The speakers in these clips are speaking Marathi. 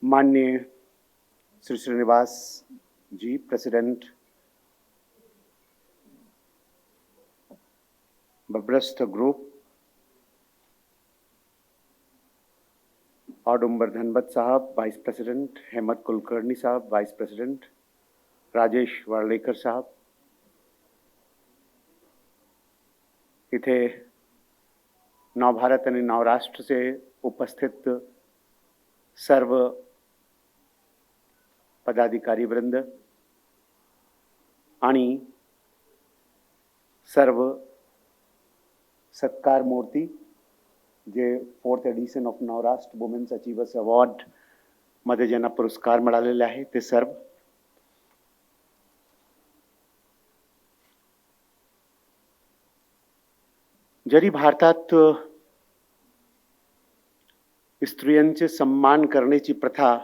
माननीय श्री श्रीनिवास जी, प्रेसिडेंट बब्रस्त ग्रुप, औडुंबर धनबत साहब वाइस प्रेसिडेंट, हेमंत कुलकर्णी साहब वाइस प्रेसिडेंट, राजेश वार्लेकर साहब, इथे नवभारत आणि नवराष्ट्रचे उपस्थित सर्व पदाधिकारी वृंद आणि सर्व सत्कार मूर्ती जे 4th edition of Navrashtra women's achievers award मध्ये ज्यांना पुरस्कार मिळालेले आहे ते सर्व, जरी भारतात स्त्रियांचे सन्मान करण्याची प्रथा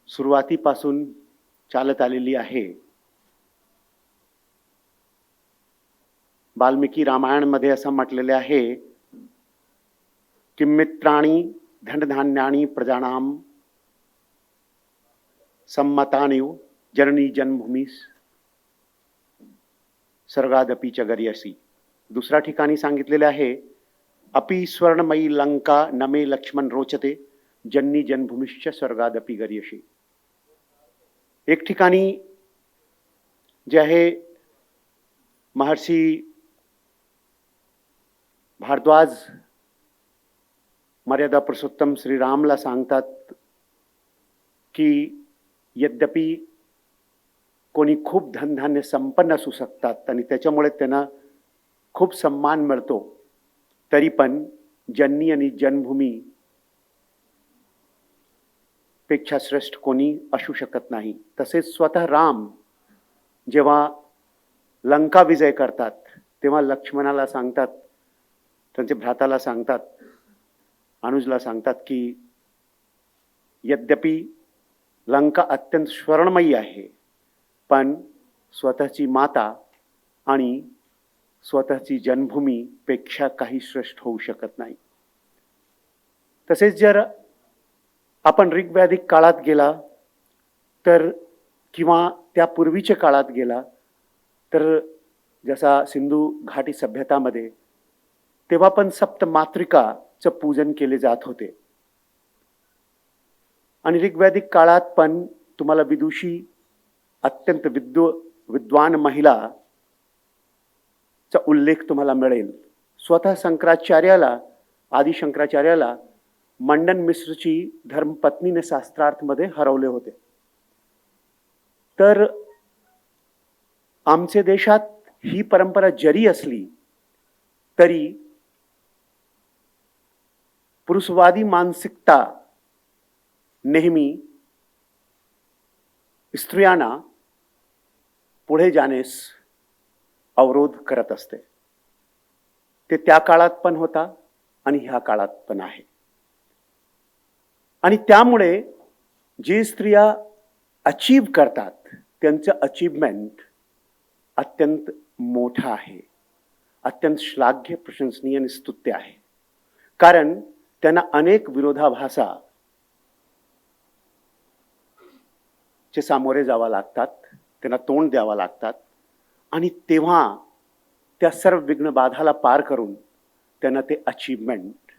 सुरुवातीपासून चालत आलेली आहे. वाल्मिकी रामायणमध्ये असं म्हटलेले आहे की मित्राणी धनधान्यानी प्रजानाम सम्मतानिव जननी जन्मभूमी स्वर्गादपि च गर्यसी. दुसऱ्या ठिकाणी सांगितलेले आहे अपि स्वर्णमयी लंका नमे लक्ष्मण रोचते जननी जन्मभूमिश्च स्वर्गादपि गर्यसी. एक ठिकाणी जे आहे महर्षी भारद्वाज मर्यादा पुरुषोत्तम श्रीरामला सांगतात की यद्यपि कोणी खूप धनधान्य संपन्न असू शकतात आणि त्याच्यामुळे त्यांना खूप सन्मान मिळतो, तरी पण जननी आणि जन्मभूमी पेक्षा श्रेष्ठ कोणी असू शकत नाही. तसेच स्वतः राम जेव्हा लंका विजय करतात तेव्हा लक्ष्मणाला सांगतात, त्यांचे भ्राताला सांगतात, अनुजला सांगतात की यद्यपि लंका अत्यंत स्वर्णमयी आहे पण स्वतःची माता आणि स्वतःची जन्मभूमी पेक्षा काही श्रेष्ठ होऊ शकत नाही. तसेच जर आपण ऋग्वैदिक काळात गेला तर किंवा त्यापूर्वीच्या काळात गेला तर जसा सिंधू घाटी सभ्यतामध्ये तेव्हा पण सप्तमातृकाचं पूजन केले जात होते. आणि ऋग्वैदिक काळात पण तुम्हाला विदुषी अत्यंत विद्वान महिलाचा उल्लेख तुम्हाला मिळेल. स्वतः शंकराचार्याला, आदि शंकराचार्याला मंडन मिश्रची धर्मपत्नीने शास्त्रार्थमध्ये हरवले होते. तर आमच्या देशात ही परंपरा जरी असली तरी पुरुषवादी मानसिकता नेहमी स्त्रियांना पुढे जाण्यास अवरोध करत असते. ते त्या काळात पण होता आणि ह्या काळात पण आहे. आणि त्यामुळे जे स्त्रिया अचीव करतात त्यांचं अचीवमेंट अत्यंत मोठा आहे, अत्यंत श्लाघ्य, प्रशंसनीय आणि स्तुत्य आहे. कारण त्यांना अनेक विरोधाभासा चे सामोरे जावं लागतात, त्यांना तोंड द्यावं लागतात आणि तेव्हा त्या सर्व विघ्न बाधाला पार करून त्यांना ते अचीवमेंट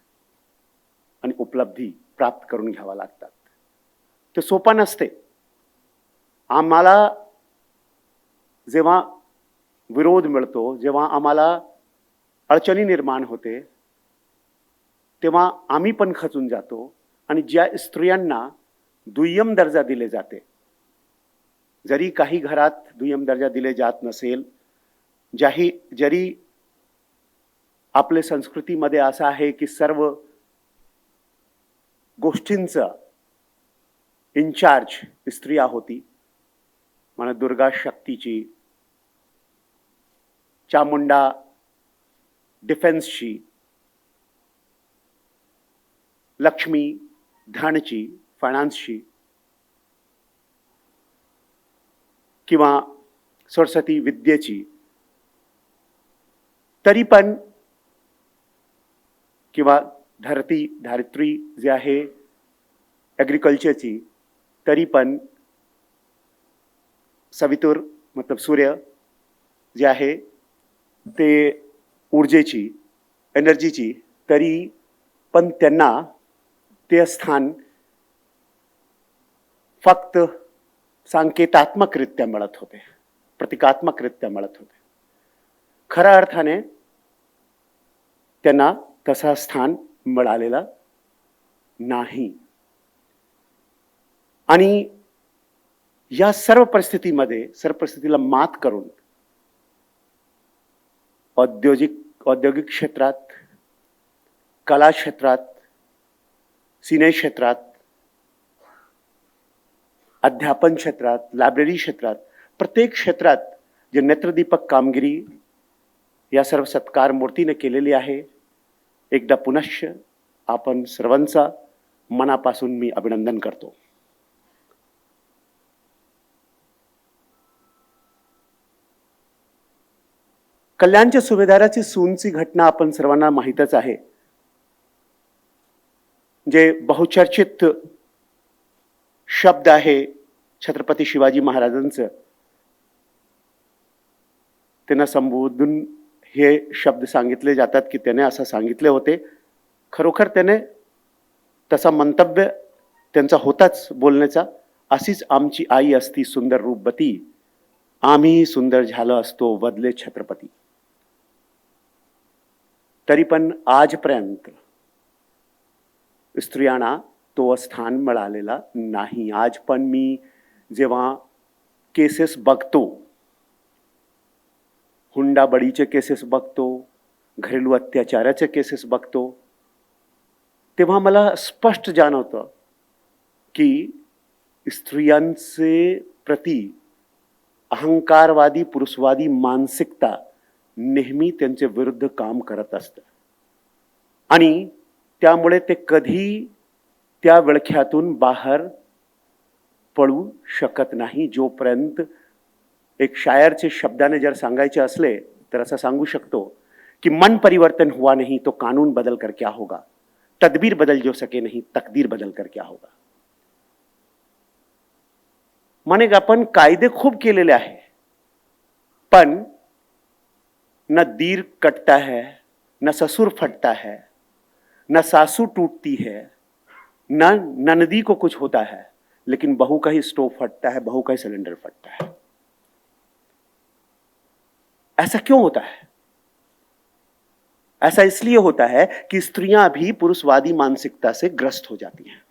आणि उपलब्धी प्राप्त करून घ्यावा लागतात. ते सोपं नसते. आम्हाला जेव्हा विरोध मिळतो, जेव्हा आम्हाला अडचणी निर्माण होते तेव्हा आम्ही पण खचून जातो. आणि ज्या स्त्रियांना दुय्यम दर्जा दिले जाते, जरी काही घरात दुय्यम दर्जा दिले जात नसेल, जरी आपल्या संस्कृतीमध्ये असं आहे की सर्व गोष्टींचं इन्चार्ज स्त्रिया होती, म्हणा दुर्गा शक्तीची, चामुंडा डिफेन्सची, लक्ष्मी धनची, फायनान्सची, किंवा सरस्वती विद्येची, तरी पण किंवा धरित्री जे आहे ॲग्रिकल्चरची, तरी पण सवितुर मतलब सूर्य जे आहे ते ऊर्जेची, एनर्जीची, तरी पण त्यांना ते स्थान फक्त सांकेतात्मकरित्या मिळत होते, प्रतिकात्मकरित्या मिळत होते. खऱ्या अर्थाने त्यांना तसा स्थान मिळालेला नाही. आणि या सर्व परिस्थितीला मात करून औद्योगिक क्षेत्रात, कला क्षेत्रात, सिने क्षेत्रात, अध्यापन क्षेत्रात, लायब्ररी क्षेत्रात, प्रत्येक क्षेत्रात जे नेत्रदीपक कामगिरी या सर्व सत्कार मूर्तीने केलेली आहे, एकदा पुनश्च आपण सर्वांचा मनापासून मी अभिनंदन करतो. कल्याणच्या सुभेदाराची सूनची घटना आपण सर्वांना माहीतच आहे. जे बहुचर्चित शब्द आहे छत्रपती शिवाजी महाराजांचं, त्यांना संबोधून हे शब्द सांगितले जातात की त्याने असं सांगितले होते. खरोखर त्याने तसा मंतव्य त्यांचा होताच बोलण्याचा, अशीच आमची आई असती सुंदर रूपवती, आम्ही सुंदर झालो असतो बदले छत्रपती. तरी पण आजपर्यंत स्त्रियांना तो स्थान मिळालेला नाही. आज पण मी जेव्हा केसेस बघतो, हुंडाबळीचे केसेस बघतो, घरेलू अत्याचाराचे केसेस बघतो, तेव्हा मला स्पष्ट जाणवतं की स्त्रियांचे प्रति अहंकारवादी पुरुषवादी मानसिकता नेहमी त्यांचे विरुद्ध काम करत असते. आणि त्यामुळे ते कधी त्या विळख्यातून बाहेर पडू शकत नाही. जोपर्यंत एक शायरचे शब्दाने जर सांगायचे असले तर असं सांगू शकतो कि मन परिवर्तन हुआ नहीं तो कानून बदल कर क्या होगा, तदबीर बदल जो सके नहीं तकदीर बदल कर क्या होगा. माने आपण कायदे खूप केलेले आहे, पण न दीर कटता है, न ससुर फटता है, न सासू टूटती है, न ननदी को कुछ होता है, लेकिन बहू का ही स्टोव फटता है, बहू का ही सिलेंडर फटता है. ऐसा क्यों होता है? ऐसा इसलिए होता है कि स्त्रियां भी पुरुषवादी मानसिकता से ग्रस्त हो जाती हैं.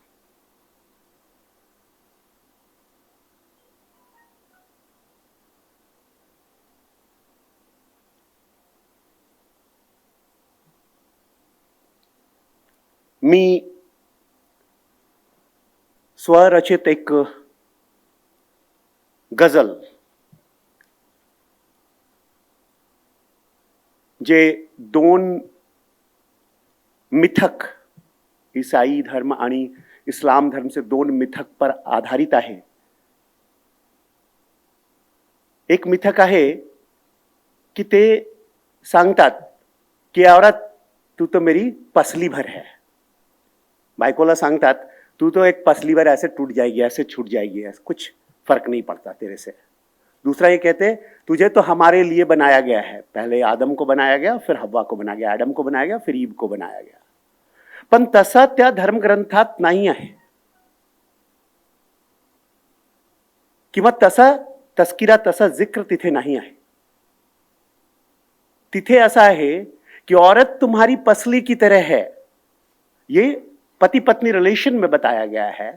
मी स्वरचित एक गजल जे दोन मिथक, ईसाई धर्म आणि इस्लाम धर्म से दोन मिथक पर आधारित आहे. एक मिथक आहे कि ते सांगतात की औरत तू तो मेरी पसली भर है. बायकोला सांगतात तू तो एक पसली भर ऐसे टूट जाएगी, ऐसे छूट जाएगी, ऐसे कुछ फर्क नहीं पड़ता तेरे से. दूसरा ये कहते तुझे तो हमारे लिए बनाया गया है. पहले आदम को बनाया गया, फिर हव्वा को बनाया गया, आदम को बनाया गया, फिर ईव को बनाया गया. पण तसा त्या धर्मग्रंथात नाही आहे, किंवा तसा तस्किरा, तसा जिक्र तिथे नहीं आहे. तिथे ऐसा है कि औरत तुम्हारी पसली की तरह है. ये पति पत्नी रिलेशन में बताया गया है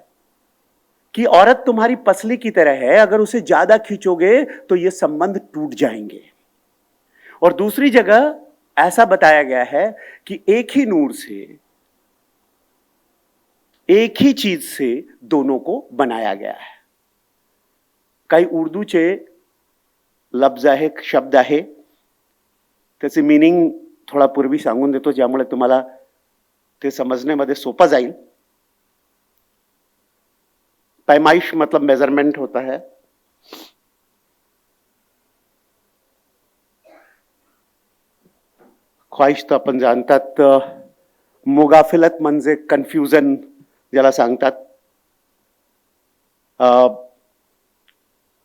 कि औरत तुम्हारी पसली की तरह है, अगर उसे ज्यादा खींचोगे तो ये संबंध टूट जाएंगे. और दूसरी जगह ऐसा बताया गया है कि एक ही नूर से, एक ही चीज से दोनों को बनाया गया है. काही उर्दूचे लफ्ज आहे, शब्द आहे, त्याचे मीनिंग थोडा पूर्वी सांगून देतो ज्यामुळे तुम्हाला ते समझनेमध्ये सोपा जाईल. पैमाइश मतलब मेजरमेंट होता है. ख्वाहिश तो आपण जाणतात. मुगाफिलत म्हणजे कन्फ्युजन ज्याला सांगतात,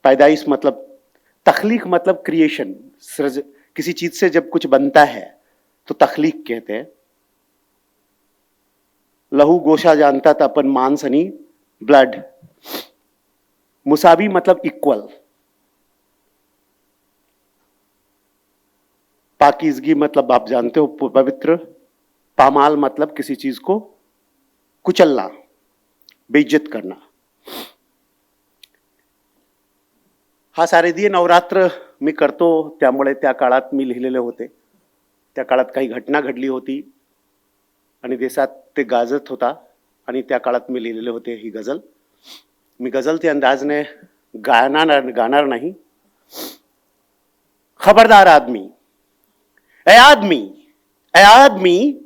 पैदाइश मतलब तख्लीक मतलब क्रिएशन, किसी चीज से जब कुछ बनता है तो तख्लीक कहते हैं. लहू गोशा जानता था अपन मांस आणि ब्लड. मुसावी मतलब इक्वल. पाकीज़गी मतलब आप जानते हो पवित्र. पामाल मतलब किसी चीज को कुचलना, बेइज्जत करना. हा शारदीय नवरात्र मी करतो, त्यामुळे त्या काळात मी लिहिलेले होते. त्या काळात काही घटना घडली होती आणि देशात ते गाजत होता आणि त्या काळात मी लिहिलेले होते ही गझल. मी गझल के अंदाज ने गाणार नहीं. खबरदार आदमी, ए आदमी, ए आदमी,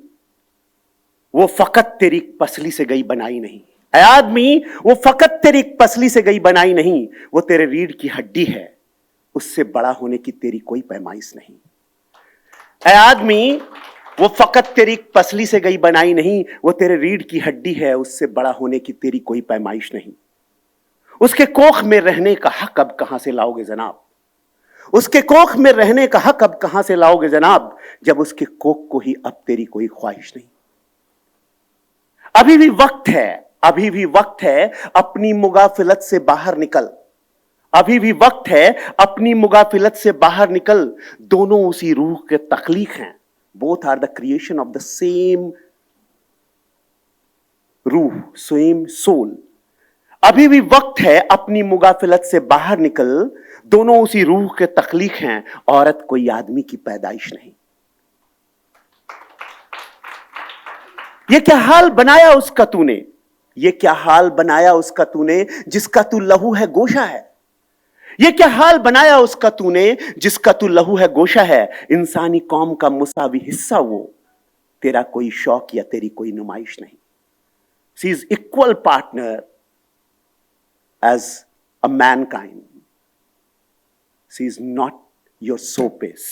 वो फकत तेरी पसली से गई बनाई नहीं. ए आदमी, वो फकत तेरी पसली से गई बनाई नहीं. वो तेरे रीढ़ की हड्डी है, उससे बड़ा होने की तेरी कोई पैमाइश नहीं. ए आदमी, वो फकत तेरी पसली से गई बनाई नहीं. वो तेरे रीढ़ की हड्डी है, उससे बड़ा होने की तेरी कोई पैमाइश नहीं. उसके कोख में रहने का हक अब कहां से लाओगे जनाब. उसके कोख में रहने का हक अब कहां से लाओगे जनाब, जब उसके कोख को ही अब तेरी कोई ख्वाहिश नहीं. अभी भी वक्त है, अभी भी वक्त है, अपनी मुगाफिलत से बाहर निकल. अभी भी वक्त है, अपनी मुगाफिलत से बाहर निकल. दोनों उसी रूह के तख्लीक हैं. Both are the creation of the same रूह, सेम सोल. अभी भी वक्त है, अपनी मुगाफिलत से बाहर निकल. दोनों उसी रूह के तख्लीक हैं. औरत कोई आदमी की पैदाइश नहीं. ये क्या हाल बनाया उसका तूने, ये क्या हाल बनाया उसका तूने, जिसका तू लहू है गोशा है. ये क्या हाल बनाया उसका तूने, जिसका तू लहू है गोशा है. इंसानी कौम का मुसावी हिस्सा वो, तेरा कोई शौक या तेरी कोई नुमाइश नहीं. She is equal partner as a mankind. She is not your showpiece.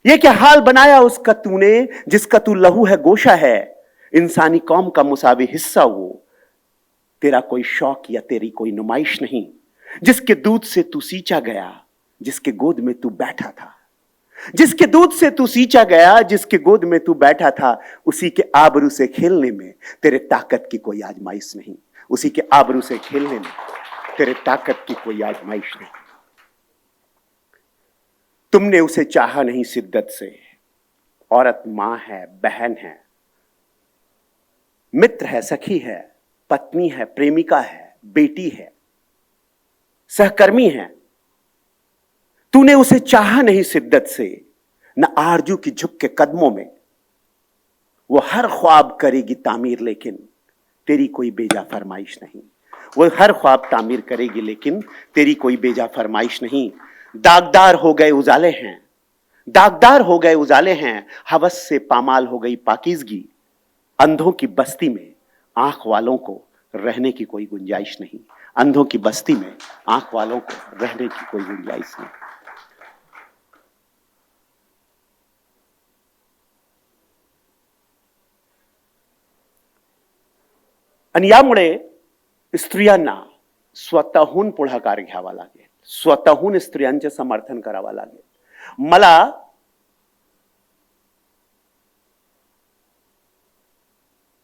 ये क्या हाल बनाया उसका तूने, जिसका तू लहू है गोशा है. इंसानी कौम का मुसावी हिस्सा वो, तेरा कोई शौक या तेरी कोई नुमाइश नहीं. जिसके दूध से तू सींचा गया, जिसके गोद में तू बैठा था. जिसके दूध से तू सींचा गया, जिसके गोद में तू बैठा था. उसी के आबरू से खेलने में तेरे ताकत की कोई आजमाइश नहीं. उसी के आबरू से खेलने में तेरे ताकत की कोई आजमाइश नहीं. तुमने उसे चाहा नहीं शिद्दत से. औरत मां है, बहन है, मित्र है, सखी है, पत्नी है, प्रेमिका है, बेटी है, सहकर्मी है. तूने उसे चाहा नहीं शिद्दत से. न आरजू की झुक के कदमों में वो हर ख्वाब करेगी तामीर, लेकिन तेरी कोई बेजा फरमाइश नहीं. वो हर ख्वाब तामीर करेगी, लेकिन तेरी कोई बेजा फरमाइश नहीं. दागदार हो गए उजाले हैं, दागदार हो गए उजाले हैं. हवस से पामाल हो गई पाकीज़गी. अंधों की बस्ती में आंख वालों को रहने की कोई गुंजाइश नहीं. अंधों की बस्ती में आंख वालों को रहने की कोई गुंजाइश नहीं. आणि यामुळे स्त्रियांना स्वतःहून पुढाकार घ्यावा लागेल, स्वतःहून स्त्रियांचे समर्थन करावं लागेल. मला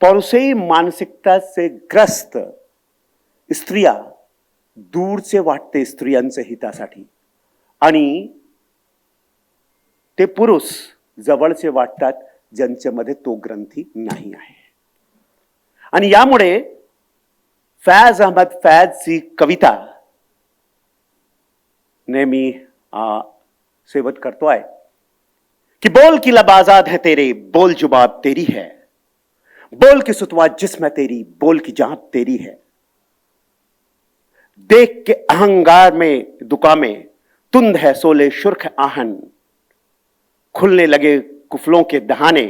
पौरुषेय मानसिकता से ग्रस्त स्त्रिया दूरचे वाटते स्त्रियांच्या हितासाठी, आणि ते पुरुष जवळचे वाटतात ज्यांच्यामध्ये तो ग्रंथी नाही आहे. आणि यामुळे फैज अहमद फैजची कविता ने मी सेवत करतोय कि बोल की लब आजाद है तेरे, बोल जुबाब तेरी है. बोल की सुतवा जिस्म है तेरी, बोल की जांब तेरी है. देख के अहंगार में दुकामे तुंद है सोले शुर्ख आहन. खुलने लगे कुफलों के दहाने,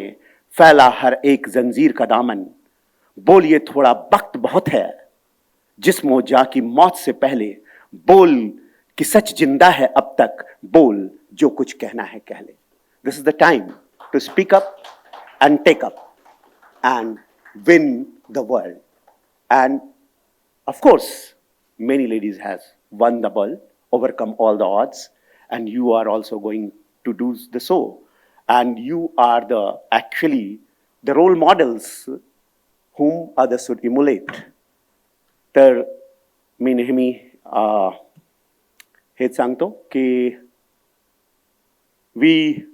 फैला हर एक जंजीर का दामन. बोल ये थोड़ा वक्त बहुत है, जिस्मो जा की मौत से पहले. बोल कि सच जिंदा है अब तक, बोल जो कुछ कहना है कह ले. This is the time to speak up and take up and win the world. And of course, many ladies has won the ball, overcome all the odds, and you are also going to do the so. And you are the actually the role models whom others should emulate. तर मी नेहमी हेच सांगतो की we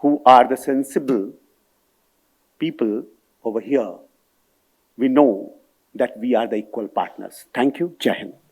who are the sensible people over here, we know that we are the equal partners. Thank you. Jai Hind.